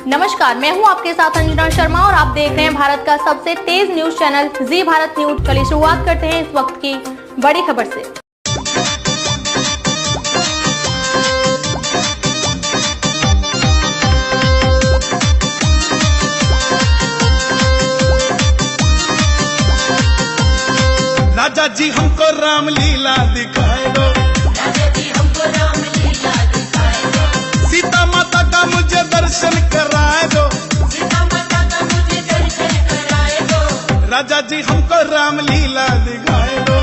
नमस्कार, मैं हूं आपके साथ अंजना शर्मा और आप देख रहे हैं भारत का सबसे तेज न्यूज चैनल जी भारत न्यूज। चलिए शुरुआत करते हैं इस वक्त की बड़ी खबर से। राजा जी हमको रामलीला दिखाए दो, राजा जी हमको रामलीला दिखाए दो, सीता माता का मुझे दर्शन कराए दो, सीता माता का मुझे दर्शन कराए दो, राजा जी हमको रामलीला दिखाए दो।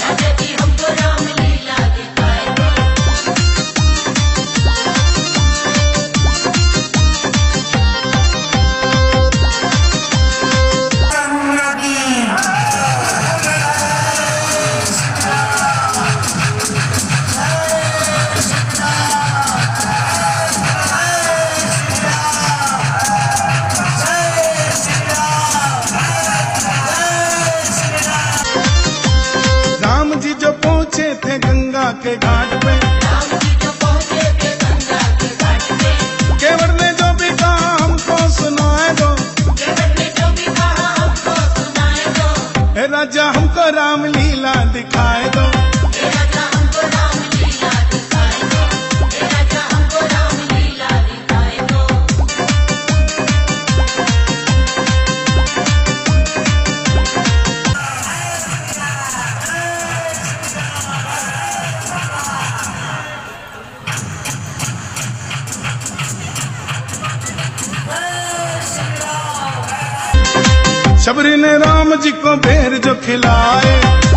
राजा जी हमको रामलीला दिखाए दो। राम जी जो पहुँचे थे गंगा के घाट पे, राम जी जो पहुँचे थे गंगा के घाट पे, केवट ने जो भी कहा हमको सुनाए दो, केवट ने जो भी कहा हमको सुनाए दो, हे राजा हमको रामलीला दिखाए दो। हे राजा हमको रामलीला दिखाए दो, हे राजा हमको रामलीला दिखाए दो। शबरी ने राम जी को बेर जो खिलाए,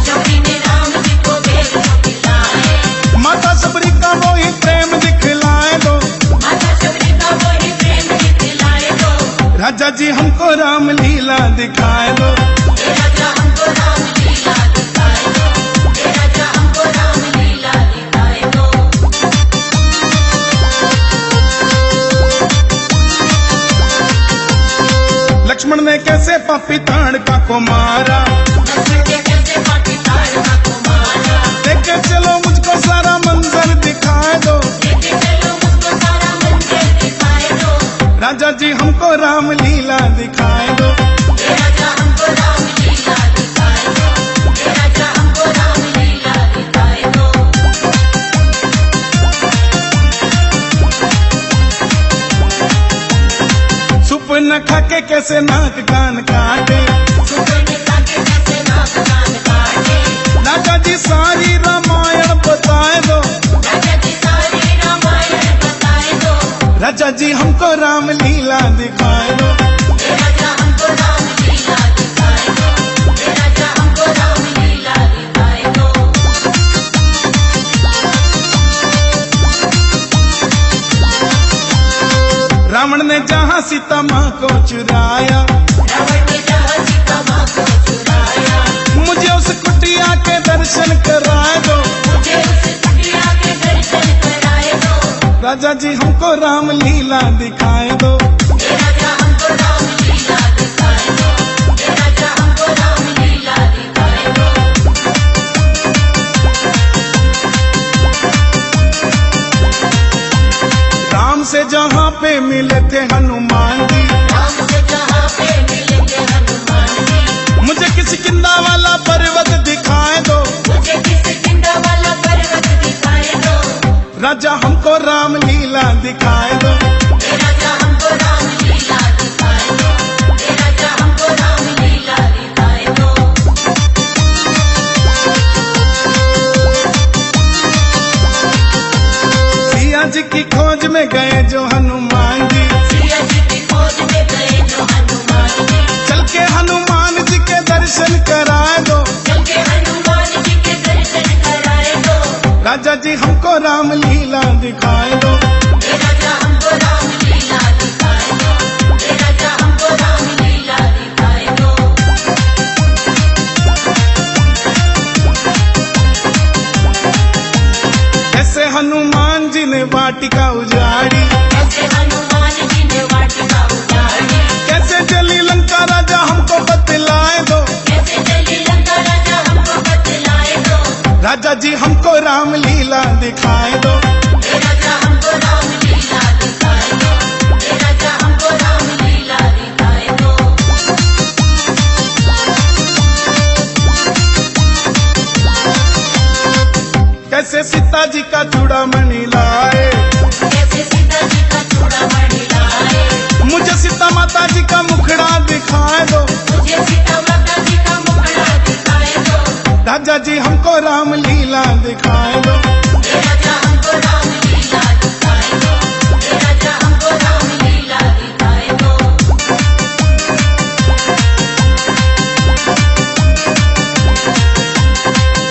शबरी ने राम जी को बेर जो खिलाए, माता शबरी का वो ही प्रेम दिखलाए दो, माता शबरी का वही प्रेम दिखलाए दो, राजा जी हमको रामलीला दिखाए दो। हे राजा हमको रामलीला दिखाए दो, हे राजा हमको रामलीला दिखाए दो। लक्ष्मण ने कैसे पापिताड़का को मारा, लक्ष्मण ने कैसे पाकिस्तान को मारा, लेके चलो मुझको सारा मंजर दिखाए दो, लेके चलो मुझको सारा मंदिर दिखाए दो, राजा जी हमको रामलीला दिखाए दो। हे राजा हमको रामलीला दिखाए दो, हे राजा हमको रामलीला दिखाए दो। सुप न खाके कैसे नाक कान काटे, सुबह निकाल के कैसे नाक कान काटे, राजा जी सारी रामायण बताए दो, राजा जी सारी रामायण बताए दो, राजा जी हमको रामलीला दिखाए दो। हे राजा हमको रामलीला दिखाए दो, हे राजा हमको रामलीला दिखाए दो। रावण ने जहाँ सीता माँ को चुराया, रावण ने जहाँ सीता माँ को चुराया, मुझे उस कुटिया के दर्शन कराए दो, मुझे उस कुटिया के दर्शन कराए दो, राजा जी हमको रामलीला दिखाए दो। हे राजा हमको रामलीला दिखाए दो, हे राजा हमको रामलीला दिखाए दो। राम से जहाँ पे मिले थे हनुमान जी, राम से जहाँ पे मिले थे हनुमान जी, मुझे किसी किंदा वाला पर्वत दिखाए दो, मुझे किसी किंदा वाला पर्वत दिखाए दो, राजा हमको रामलीला दिखाए दो। हे राजा हमको रामलीला दिखाए दो, हे राजा हमको रामलीला दिखाए दो। सिया जी की खोज में गए जो हनुमान जी, सिया जी की खोज में गए जो हनुमान जी, चल के हनुमान जी के दर्शन कराए दो, चल के हनुमान जी के दर्शन कराए दो, राजा जी हमको रामलीला दिखाए दो। हे राजा हमको रामलीला दिखाए दो, हे राजा हमको रामलीला दिखाए दो। ऐसे हनुमान जी ने वाटिका उजाड़ी, कैसे हनुमान जी ने वाटिका उजाड़ी, कैसे जली लंका राजा हमको बतलाए दो, कैसे जली लंका राजा हमको बतलाए दो, राजा जी हमको रामलीला दिखाए दो। हे राजा हमको रामलीला दिखाए दो, हे राजा हमको कैसे सीता जी का चूड़ामणि लाए, कैसे सीता जी का चूड़ामणि लाए। मुझे सीता माता जी का मुखड़ा दिखाए दो, मुझे सीता माता जी का मुखड़ा दिखाए दो। राजा जी हमको रामलीला दिखाए दो। हे राजा हमको रामलीला दिखाए दो। हे राजा हमको रामलीला दिखाए दो।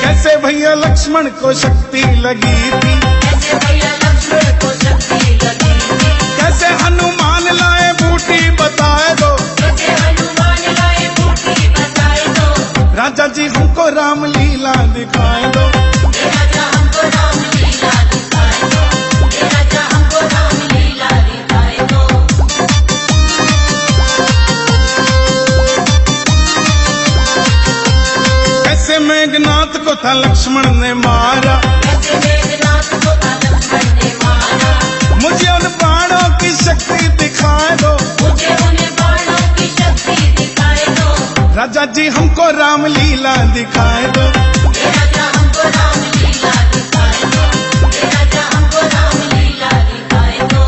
कैसे भैया लक्ष्मण को शक्ति लगी थी, कैसे भैया लक्ष्मण को शक्ति लगी थी। कैसे हनुमान लाए बूटी बताए दो, कैसे हनुमान लाए बूटी बताए दो। राजा जी हमको रामलीला दिखाए दो। हे राजा हमको रामलीला दिखाए दो। हे राजा हमको रामलीला दिखाए दो। कैसे मेघनाथ को था लक्ष्मण ने मारा, कैसे मेघनाथ को था लक्ष्मण ने मारा। मुझे उन बाणों की शक्ति दिखाए दो, मुझे उन्हें बाणों की शक्ति दिखाए दो। राजा जी हमको रामलीला दिखाए दो। हे राजा हमको रामलीला दिखाए दो। हे राजा हमको रामलीला दिखाए दो।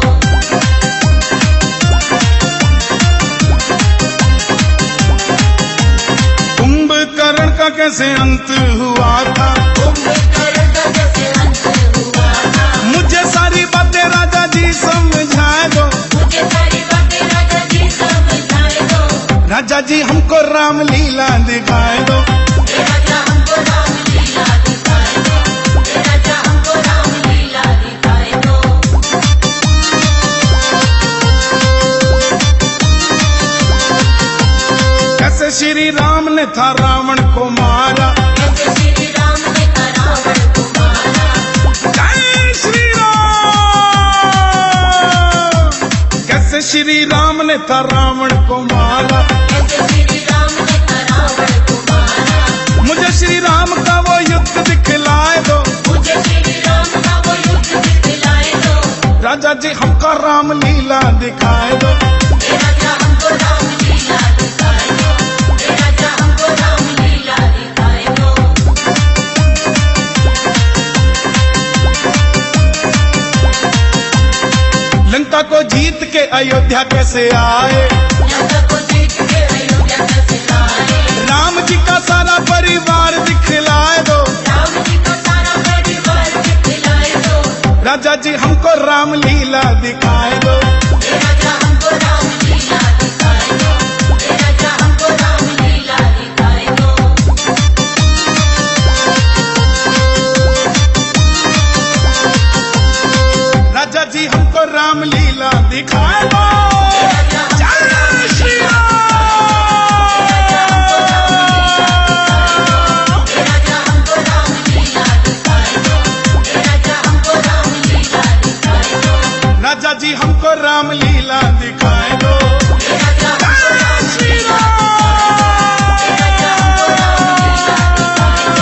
कुंभकर्ण का कैसे अंत हुआ था, कुंभकर्ण का कैसे अंत हुआ था। मुझे सारी बातें राजा जी समझाए दो, मुझे सारी बातें राजा जी समझाए दो। राजा जी हमको रामलीला दिखाए दो। हे राजा हमको रामलीला दिखाए दो। हे राजा हमको रामलीला दिखाए दो। कैसे श्री राम ने था रावण को मारा, कैसे श्री राम ने था रावण को मारा। जय श्री राम। कैसे श्री राम ने था रावण को मारा, कैसे श्री राम ने था रावण को मारा। मुझे श्री राम का वो युद्ध दिखलाए दो, मुझे श्री राम का वो युद्ध दिखलाए दो। राजा जी हमको रामलीला दिखाए दो। हे राजा हमको रामलीला दिखाए दो। हे राजा हमको रामलीला दिखाए दो। लंका को जीत के अयोध्या कैसे आए, लंका को जीत के अयोध्या कैसे लाए। राम जी का सारा परिवार दिखलाए दो, राम जी का सारा परिवार दिखलाए दो। राजा जी हमको रामलीला दिखाए दो। हे राजा हमको रामलीला दिखाए दो। हे राजा हमको रामलीला दिखाए दो। राजा जी हमको रामलीला दिखाए दो। जय श्री राम। हे राजा हमको रामलीला दिखाए दो। हे राजा हमको रामलीला दिखाए दो। राजा जी हमको रामलीला दिखाए दो। हे राजा हमको जय श्री राम। हे राजा हमको रामलीला दिखाए दो।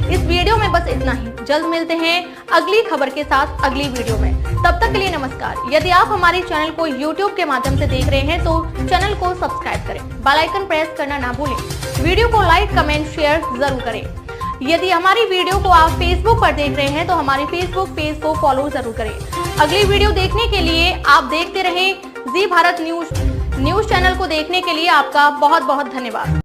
इस वीडियो में बस इतना ही। जल्द मिलते हैं अगली खबर के साथ अगली वीडियो में। तब तक के लिए नमस्कार। यदि आप हमारे चैनल को YouTube के माध्यम से देख रहे हैं तो चैनल को सब्सक्राइब करें, बेल आइकन प्रेस करना ना भूलें। वीडियो को लाइक, कमेंट, शेयर जरूर करें। यदि हमारी वीडियो को आप Facebook पर देख रहे हैं तो हमारे Facebook पेज को फॉलो जरूर करें। अगली वीडियो देखने के लिए आप देखते रहें जी भारत न्यूज चैनल को देखने के लिए आपका बहुत बहुत धन्यवाद।